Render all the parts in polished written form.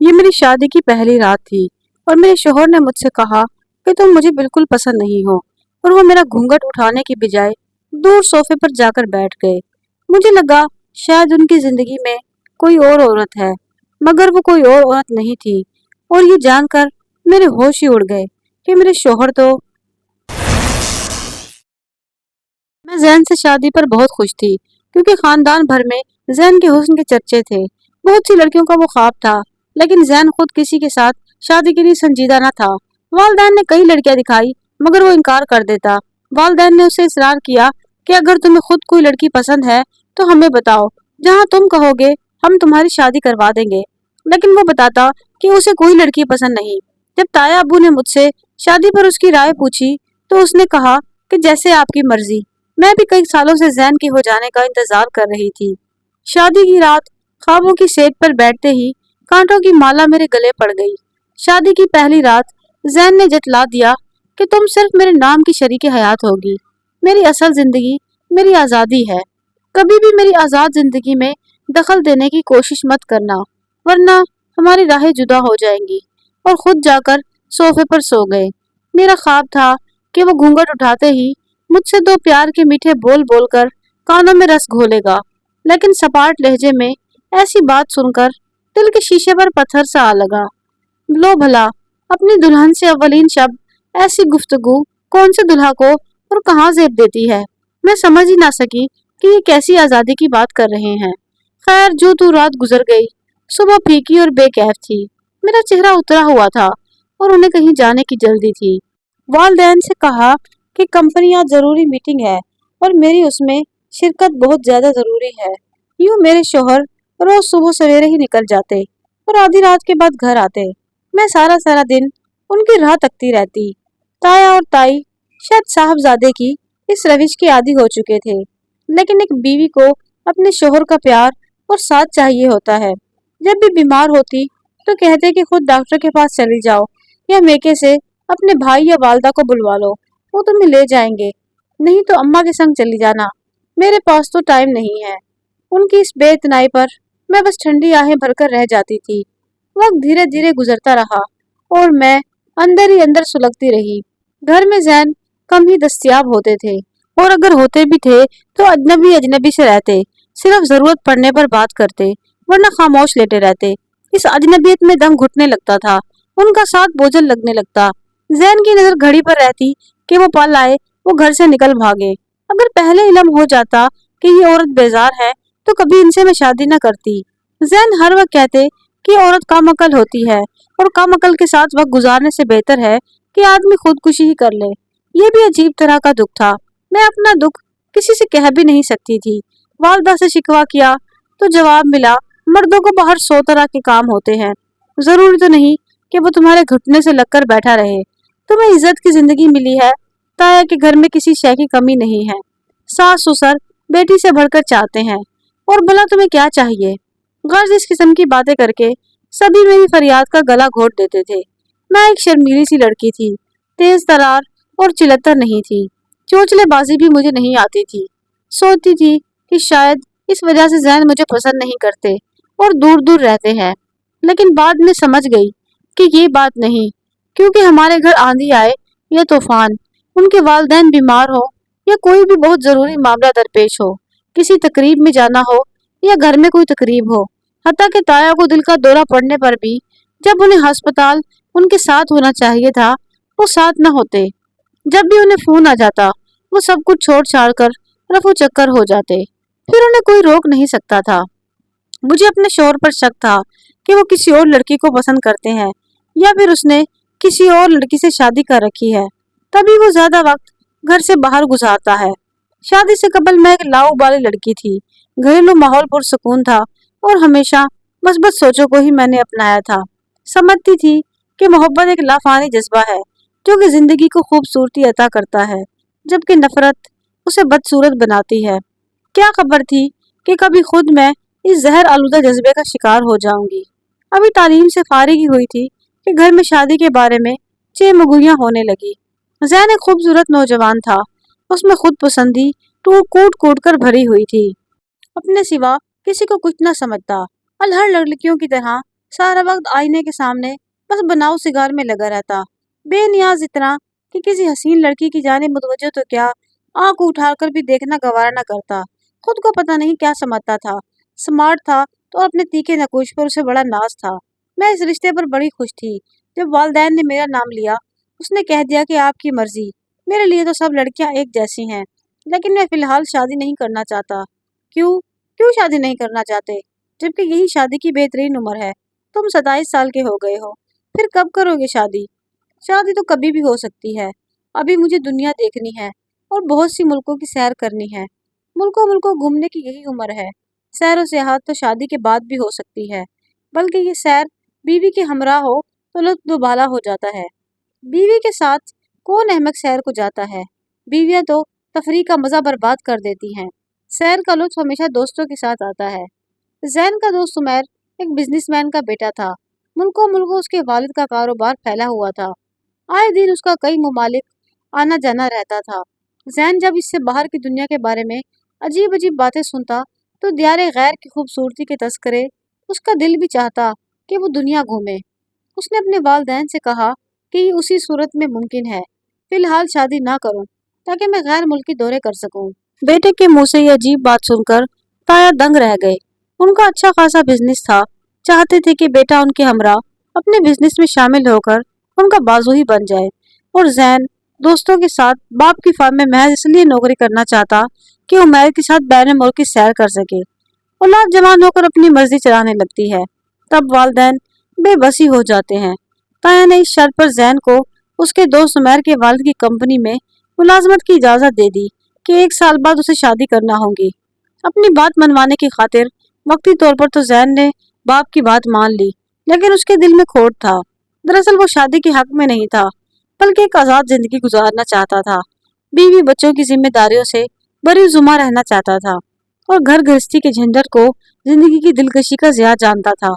یہ میری شادی کی پہلی رات تھی اور میرے شوہر نے مجھ سے کہا کہ تم مجھے بالکل پسند نہیں ہو، اور وہ میرا گھونگھٹ اٹھانے کی بجائے دور صوفے پر جا کر بیٹھ گئے۔ مجھے لگا شاید ان کی زندگی میں کوئی اور عورت ہے، مگر وہ کوئی اور عورت نہیں تھی، اور یہ جان کر میرے ہوش ہی اڑ گئے کہ میرے شوہر تو… میں زین سے شادی پر بہت خوش تھی کیونکہ خاندان بھر میں زین کے حسن کے چرچے تھے۔ بہت سی لڑکیوں کا وہ خواب تھا، لیکن زین خود کسی کے ساتھ شادی کے لیے سنجیدہ نہ تھا۔ والدین نے کئی لڑکیاں دکھائی مگر وہ انکار کر دیتا۔ والدین نے اسے اصرار کیا کہ اگر تمہیں خود کوئی لڑکی پسند ہے تو ہمیں بتاؤ، جہاں تم کہو گے ہم تمہاری شادی کروا دیں گے، لیکن وہ بتاتا کہ اسے کوئی لڑکی پسند نہیں۔ جب تایا ابو نے مجھ سے شادی پر اس کی رائے پوچھی تو اس نے کہا کہ جیسے آپ کی مرضی۔ میں بھی کئی سالوں سے زین کے ہو جانے کا انتظار کر رہی تھی۔ شادی کی رات خوابوں کی سیٹ پر بیٹھتے ہی کانٹوں کی مالا میرے گلے پڑ گئی۔ شادی کی پہلی رات زین نے جتلا دیا کہ تم صرف میرے نام کی شریک حیات ہوگی، میری اصل زندگی میری آزادی ہے۔ کبھی بھی میری آزاد زندگی میں دخل دینے کی کوشش مت کرنا، ورنہ ہماری راہیں جدا ہو جائیں گی، اور خود جا کر صوفے پر سو گئے۔ میرا خواب تھا کہ وہ گھونگھٹ اٹھاتے ہی مجھ سے دو پیار کے میٹھے بول بول کر کانوں میں رس گھولے گا، لیکن سپاٹ لہجے میں ایسی بات سن کر دل کے شیشے پر پتھر سا آ لگا۔ لو بھلا، اپنی دلہن سے اولین شب ایسی گفتگو کون سے دلہا کو اور کہاں زیب دیتی ہے؟ میں سمجھ ہی نہ سکی کہ یہ کیسی آزادی کی بات کر رہے ہیں۔ خیر جو تو رات گزر گئی، صبح پھیکی اور بے کیف تھی۔ میرا چہرہ اترا ہوا تھا اور انہیں کہیں جانے کی جلدی تھی۔ والدین سے کہا کہ کمپنی آج ضروری میٹنگ ہے اور میری اس میں شرکت بہت زیادہ ضروری ہے۔ یوں میرے شوہر روز صبح سویرے ہی نکل جاتے اور آدھی رات کے بعد گھر آتے۔ میں سارا دن ان کی راہ تکتی رہتی۔ تایا اور تائی شاید صاحبزادے کی اس روش کے عادی ہو چکے تھے، لیکن ایک بیوی کو اپنے شوہر کا پیار اور ساتھ چاہیے ہوتا ہے۔ جب بھی بیمار ہوتی تو کہتے کہ خود ڈاکٹر کے پاس چلی جاؤ، یا میکے سے اپنے بھائی یا والدہ کو بلوا لو، وہ تمہیں لے جائیں گے، نہیں تو اماں کے سنگ چلی جانا، میرے پاس تو ٹائم نہیں ہے۔ ان کی اس بے اتنائی پر میں بس ٹھنڈی آہیں بھر کر رہ جاتی تھی۔ وقت دھیرے دھیرے گزرتا رہا اور میں اندر ہی اندر سلگتی رہی۔ گھر میں زین کم ہی دستیاب ہوتے تھے، اور اگر ہوتے بھی تھے تو اجنبی سے رہتے، صرف ضرورت پڑنے پر بات کرتے، ورنہ خاموش لیٹے رہتے۔ اس اجنبیت میں دم گھٹنے لگتا تھا، ان کا ساتھ بوجھل لگنے لگتا۔ زین کی نظر گھڑی پر رہتی کہ وہ پل آئے وہ گھر سے نکل بھاگے۔ اگر پہلے علم ہو جاتا کہ یہ عورت بیزار ہے تو کبھی ان سے میں شادی نہ کرتی۔ زین ہر وقت کہتے کہ عورت کم عقل ہوتی ہے، اور کم عقل کے ساتھ وقت گزارنے سے بہتر ہے کہ آدمی خودکشی ہی کر لے۔ یہ بھی عجیب طرح کا دکھ تھا، میں اپنا دکھ کسی سے کہہ بھی نہیں سکتی تھی۔ والدہ سے شکوہ کیا تو جواب ملا، مردوں کو باہر 100 طرح کے کام ہوتے ہیں، ضروری تو نہیں کہ وہ تمہارے گھٹنے سے لگ کر بیٹھا رہے۔ تمہیں عزت کی زندگی ملی ہے، تایا کہ گھر میں کسی شے کی کمی نہیں ہے، ساس سسر بیٹی سے بڑھ کر چاہتے ہیں، اور بھلا تمہیں کیا چاہیے؟ غرض اس قسم کی باتیں کر کے سبھی میری فریاد کا گلا گھونٹ دیتے تھے۔ میں ایک شرمیلی سی لڑکی تھی، تیز ترار اور چلتر نہیں تھی، چوچلے بازی بھی مجھے نہیں آتی تھی۔ سوچتی تھی کہ شاید اس وجہ سے زین مجھے پسند نہیں کرتے اور دور دور رہتے ہیں، لیکن بعد میں سمجھ گئی کہ یہ بات نہیں، کیونکہ ہمارے گھر آندھی آئے یا طوفان، ان کے والدین بیمار ہو یا کوئی بھی بہت ضروری معاملہ درپیش ہو، کسی تقریب میں جانا ہو یا گھر میں کوئی تقریب ہو، حتیٰ کہ تایا کو دل کا دورہ پڑنے پر بھی جب انہیں ہسپتال ان کے ساتھ ہونا چاہیے تھا وہ ساتھ نہ ہوتے۔ جب بھی انہیں فون آ جاتا وہ سب کچھ چھوڑ چھاڑ کر رفو چکر ہو جاتے، پھر انہیں کوئی روک نہیں سکتا تھا۔ مجھے اپنے شوہر پر شک تھا کہ وہ کسی اور لڑکی کو پسند کرتے ہیں، یا پھر اس نے کسی اور لڑکی سے شادی کر رکھی ہے، تبھی وہ زیادہ وقت گھر سے باہر گزارتا ہے۔ شادی سے قبل میں ایک لاؤبالی لڑکی تھی، گھریلو ماحول پرسکون تھا اور ہمیشہ مثبت سوچوں کو ہی میں نے اپنایا تھا۔ سمجھتی تھی کہ محبت ایک لافانی جذبہ ہے جو کہ زندگی کو خوبصورتی عطا کرتا ہے، جبکہ نفرت اسے بدصورت بناتی ہے۔ کیا خبر تھی کہ کبھی خود میں اس زہر آلودہ جذبے کا شکار ہو جاؤں گی۔ ابھی تعلیم سے فارغ ہی ہوئی تھی کہ گھر میں شادی کے بارے میں چہ ہونے لگی۔ زین ایک خوبصورت نوجوان تھا، اس میں خود پسندی کوٹ کوٹ کر بھری ہوئی تھی، اپنے سوا کسی کو کچھ نہ سمجھتا، الہر لڑکیوں کی طرح سارا وقت آئینے کے سامنے بس بناؤ سگار میں لگا رہتا، بے نیاز اتنا کہ کسی حسین لڑکی کی جانب متوجہ تو کیا، آنکھ اٹھا کر بھی دیکھنا گوارا نہ کرتا۔ خود کو پتہ نہیں کیا سمجھتا تھا، سمارٹ تھا تو اپنے تیکھے نکوش پر اسے بڑا ناز تھا۔ میں اس رشتے پر بڑی خوش تھی۔ جب والدین نے میرا نام لیا، اس نے کہہ دیا کہ آپ کی مرضی۔ میرے لیے تو سب لڑکیاں ایک جیسی ہیں، لیکن میں فی الحال شادی نہیں کرنا چاہتا۔ کیوں؟ کیوں شادی نہیں کرنا چاہتے؟ جبکہ یہی شادی کی بہترین عمر ہے۔ تم 27 سال کے ہو گئے ہو، پھر کب کرو گے شادی؟ شادی تو کبھی بھی ہو سکتی ہے۔ ابھی مجھے دنیا دیکھنی ہے اور بہت سی ملکوں کی سیر کرنی ہے۔ ملکوں گھومنے کی یہی عمر ہے۔ سیر و سیاحت تو شادی کے بعد بھی ہو سکتی ہے، بلکہ یہ سیر بیوی کے ہمراہ ہو تو لطف دوبالا ہو جاتا ہے۔ بیوی کے ساتھ کون احمق سیر کو جاتا ہے؟ بیویاں تو تفریح کا مزہ برباد کر دیتی ہیں۔ سیر کا لطف ہمیشہ دوستوں کے ساتھ آتا ہے۔ زین کا دوست عمیر ایک بزنس مین کا بیٹا تھا۔ ملکوں اس کے والد کا کاروبار پھیلا ہوا تھا۔ آئے دن اس کا کئی ممالک آنا جانا رہتا تھا۔ زین جب اس سے باہر کی دنیا کے بارے میں عجیب باتیں سنتا تو دیار غیر کی خوبصورتی کے تذکرے اس کا دل بھی چاہتا کہ وہ دنیا گھومے۔ اس نے اپنے والدین سے کہا کہ یہ اسی صورت میں ممکن ہے، فی الحال شادی نہ کروں تاکہ میں غیر ملکی دورے کر سکوں۔ بیٹے کے منہ سے یہ عجیب بات سن کر تایا دنگ رہ گئے۔ ان کا اچھا خاصا بزنس تھا، چاہتے تھے کہ بیٹا ان کے ہمراہ اپنے بزنس میں شامل ہو کر ان کا بازو ہی بن جائے، اور زین دوستوں کے ساتھ باپ کی فارم میں محض اس لیے نوکری کرنا چاہتا کہ عمیر کے ساتھ بین ملکی سیر کر سکے۔ اولاد جوان ہو کر اپنی مرضی چلانے لگتی ہے، تب والدین بے بسی ہو جاتے ہیں۔ تایا نے اس شرط پر زین کو اس کے دوست عمیر کے والد کی کمپنی میں ملازمت کی اجازت دے دی کہ 1 سال بعد اسے شادی کرنا ہوگی۔ اپنی بات منوانے کی خاطر وقتی طور پر تو زین نے باپ کی بات مان لی، لیکن اس کے دل میں کھوٹ تھا۔ دراصل وہ شادی کے حق میں نہیں تھا، بلکہ ایک آزاد زندگی گزارنا چاہتا تھا، بیوی بچوں کی ذمہ داریوں سے بری ذمہ رہنا چاہتا تھا، اور گھر گرہستی کے جھنجٹ کو زندگی کی دلکشی کا ضیاع جانتا تھا۔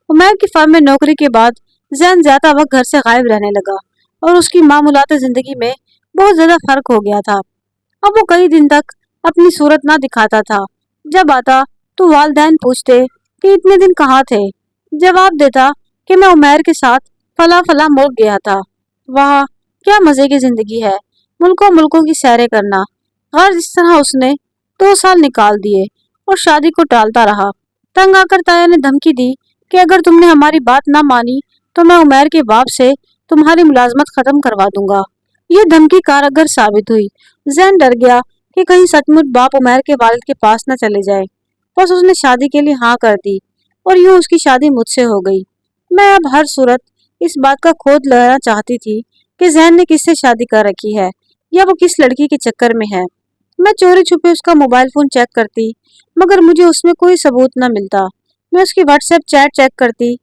عمیر کی فرم میں نوکری کے بعد زین زیادہ وقت گھر سے غائب رہنے لگا، اور اس کی معمولات زندگی میں بہت زیادہ فرق ہو گیا تھا۔ اب وہ کئی دن تک اپنی صورت نہ دکھاتا تھا۔ جب آتا تو والدین پوچھتے کہ اتنے دن کہاں تھے؟ جواب دیتا کہ میں عمیر کے ساتھ فلاں ملک گیا تھا۔ وہاں کیا مزے کی زندگی ہے، ملکوں کی سیریں کرنا۔ غرض اس طرح اس نے 2 سال نکال دیے اور شادی کو ٹالتا رہا۔ تنگ آ کر تایا نے دھمکی دی کہ اگر تم نے ہماری بات نہ مانی تو میں عمیر کے باپ سے تمہاری ملازمت ختم کروا دوں گا۔ یہ دھمکی کارگر ثابت ہوئی۔ زین ڈر گیا کہ کہیں سچ مچ باپ عمیر کے والد کے پاس نہ چلے جائے۔ بس اس نے شادی کے لیے ہاں کر دی، اور یوں اس کی شادی مجھ سے ہو گئی۔ میں اب ہر صورت اس بات کا کھود لینا چاہتی تھی کہ زین نے کس سے شادی کر رکھی ہے، یا وہ کس لڑکی کے چکر میں ہے۔ میں چوری چھپے اس کا موبائل فون چیک کرتی، مگر مجھے اس میں کوئی ثبوت نہ ملتا۔ میں اس کی واٹس ایپ چیٹ چیک کرتی،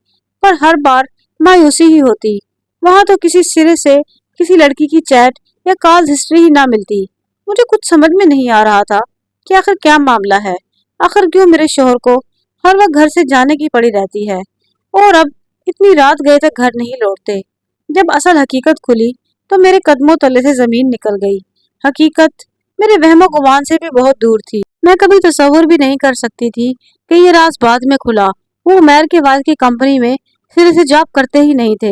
پر ہر بار مایوسی ہی ہوتی۔ وہاں تو کسی سرے سے کسی لڑکی کی چیٹ یا کال ہسٹری ہی نہ ملتی۔ مجھے کچھ سمجھ میں نہیں آ رہا تھا کہ آخر کیا معاملہ ہے، آخر کیوں میرے شوہر کو ہر وقت گھر سے جانے کی پڑی رہتی ہے، اور اب اتنی رات گئے تک گھر نہیں لوٹتے۔ جب اصل حقیقت کھلی تو میرے قدموں تلے سے زمین نکل گئی۔ حقیقت میرے وہم و گمان سے بھی بہت دور تھی۔ میں کبھی تصور بھی نہیں کر سکتی تھی کہ یہ راز بعد میں کھلا۔ وہ عمیر کے والد کی کمپنی میں سرے سے جاب کرتے ہی نہیں تھے،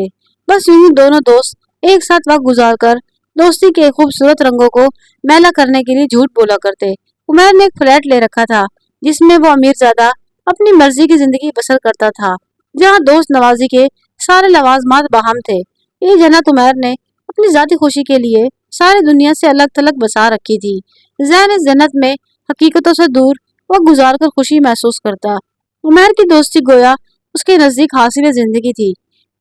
بس یوں ہی دونوں دوست ایک ساتھ وقت گزار کر دوستی کے خوبصورت رنگوں کو میلا کرنے کے لیے جھوٹ بولا کرتے۔ عمیر نے ایک فلیٹ لے رکھا تھا جس میں وہ امیر زادہ اپنی مرضی کی زندگی بسر کرتا تھا، جہاں دوست نوازی کے سارے لوازمات باہم تھے۔ یہ جنت عمیر نے اپنی ذاتی خوشی کے لیے ساری دنیا سے الگ تھلگ بسا رکھی تھی۔ زین اس جنت میں حقیقتوں سے دور وقت گزار کر خوشی محسوس کرتا۔ عمیر کی دوستی گویا اس کے نزدیک حاصل زندگی تھی۔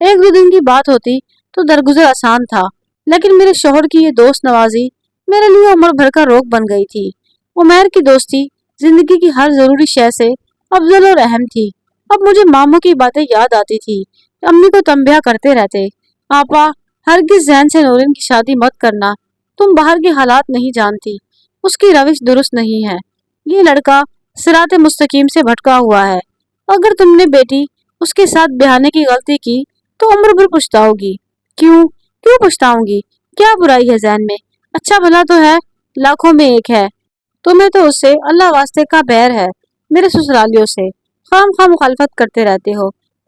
1-2 دن کی بات ہوتی تو درگزر آسان تھا، لیکن میرے شوہر کی یہ دوست نوازی میرے لیے عمر بھر کا روگ بن گئی تھی۔ عمیر کی دوستی زندگی کی ہر ضروری شے سے افضل اور اہم تھی۔ اب مجھے ماموں کی باتیں یاد آتی تھی، امی کو تنبیہ کرتے رہتے، آپا ہرگز زین سے نورین کی شادی مت کرنا، تم باہر کے حالات نہیں جانتی، اس کی روش درست نہیں ہے، یہ لڑکا صراط مستقیم سے بھٹکا ہوا ہے، اگر تم نے بیٹی اس کے ساتھ بیاہنے کی غلطی کی تو عمر بھر پچھتاؤ گی۔ کیوں پچھتاؤں گی؟ کیا برائی ہے زین میں؟ اچھا بھلا تو ہے، لاکھوں میں ایک ہے۔ تمہیں تو اس سے اللہ واسطے کا بیر ہے، میرے سسرالیوں سے خام خواہ مخالفت کرتے رہتے ہو۔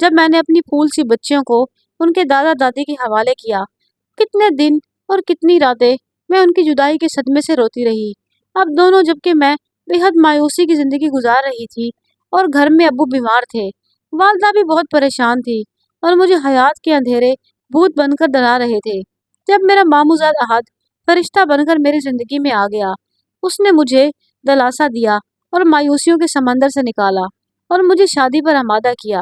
جب میں نے اپنی پھول سی بچیوں کو ان کے دادا دادی کے حوالے کیا۔ کتنے دن اور کتنی راتیں میں ان کی جدائی کے صدمے سے روتی رہی۔ اب دونوں، جبکہ میں بے حد مایوسی کی زندگی گزار رہی تھی اور گھر میں ابو بیمار تھے، والدہ بھی بہت پریشان تھی اور مجھے حیات کے اندھیرے بھوت بن کر ڈرا رہے تھے۔ جب میرا ماموزاد احد فرشتہ بن کر میری زندگی میں آ گیا، اس نے مجھے دلاسا دیا اور مایوسیوں کے سمندر سے نکالا اور مجھے شادی پر آمادہ کیا۔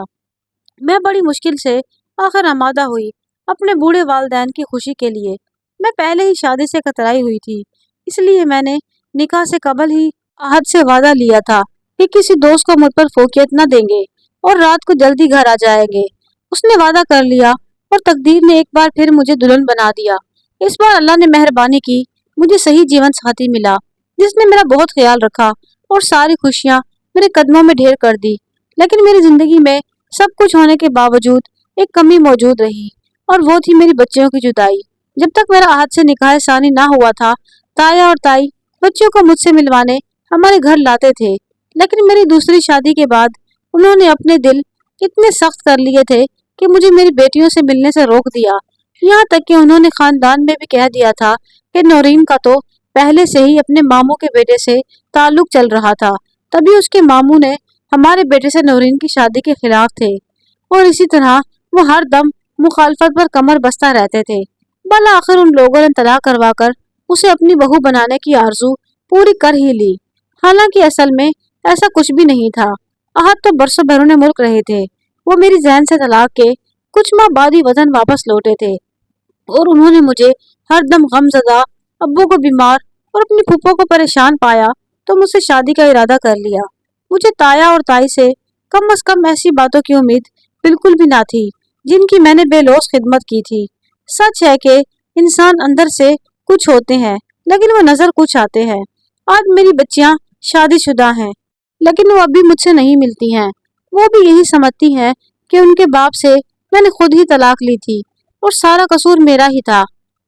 میں بڑی مشکل سے آخر آمادہ ہوئی اپنے بوڑھے والدین کی خوشی کے لیے۔ میں پہلے ہی شادی سے کترائی ہوئی تھی، اس لیے میں نے نکاح سے قبل ہی احد سے وعدہ لیا تھا کہ کسی دوست کو مجھ پر فوقیت نہ دیں گے اور رات کو جلدی گھر آ جائیں گے۔ اس نے وعدہ کر لیا اور تقدیر نے ایک بار پھر مجھے دلہن بنا دیا۔ اس بار اللہ نے مہربانی کی، مجھے صحیح جیون ساتھی ملا جس نے میرا بہت خیال رکھا اور ساری خوشیاں میرے قدموں میں ڈھیر کر دی۔ لیکن میری زندگی میں سب کچھ ہونے کے باوجود ایک کمی موجود رہی اور وہ تھی میری بچیوں کی جدائی۔ جب تک میرا احد سے نکاح ثانی نہ ہوا تھا، تایا اور تائی بچیوں کو مجھ سے ملوانے ہمارے گھر لاتے تھے، لیکن میری دوسری شادی کے بعد انہوں نے اپنے دل اتنے سخت کر لیے تھے کہ مجھے میری بیٹیوں سے ملنے سے روک دیا۔ یہاں تک کہ انہوں نے خاندان میں بھی کہہ دیا تھا کہ نورین کا تو پہلے سے ہی اپنے ماموں کے بیٹے سے تعلق چل رہا تھا، تبھی اس کے ماموں نے ہمارے بیٹے سے نورین کی شادی کے خلاف تھے اور اسی طرح وہ ہر دم مخالفت پر کمر بستہ رہتے تھے۔ بالآخر ان لوگوں نے طلاق کروا کر اسے اپنی بہو بنانے کی آرزو پوری کر ہی لی، حالانکہ اصل میں ایسا کچھ بھی نہیں تھا۔ احد تو برسوں بیرون ملک رہے تھے۔ وہ میری ذہن سے طلاق کے کچھ ماہ بعد ہی وطن واپس لوٹے تھے اور انہوں نے مجھے ہر دم غم زدہ، ابو کو بیمار اور اپنی پھپھو کو پریشان پایا تو مجھ سے شادی کا ارادہ کر لیا۔ مجھے تایا اور تائی سے کم از کم ایسی باتوں کی امید بالکل بھی نہ تھی جن کی میں نے بے لوث خدمت کی تھی۔ سچ ہے کہ انسان اندر سے کچھ ہوتے ہیں لیکن وہ نظر کچھ آتے ہیں۔ آج میری بچیاں شادی شدہ ہیں لیکن وہ ابھی مجھ سے نہیں ملتی ہیں۔ وہ بھی یہی سمجھتی ہیں کہ ان کے باپ سے میں نے خود ہی طلاق لی تھی اور سارا قصور میرا ہی تھا،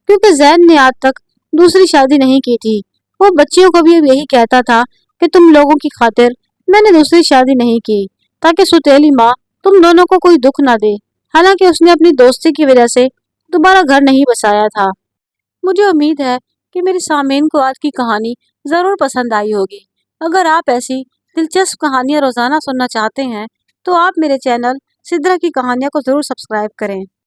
کیونکہ زین نے آج تک دوسری شادی نہیں کی تھی۔ وہ بچیوں کو بھی یہی کہتا تھا کہ تم لوگوں کی خاطر میں نے دوسری شادی نہیں کی تاکہ ستیلی ماں تم دونوں کو کوئی دکھ نہ دے، حالانکہ اس نے اپنی دوستی کی وجہ سے دوبارہ گھر نہیں بسایا تھا۔ مجھے امید ہے کہ میری سامعین کو آج کی کہانی ضرور پسند آئی ہوگی۔ اگر آپ ایسی دلچسپ کہانیاں روزانہ سننا چاہتے ہیں تو آپ میرے چینل سدرا کی کہانیاں کو ضرور سبسکرائب کریں۔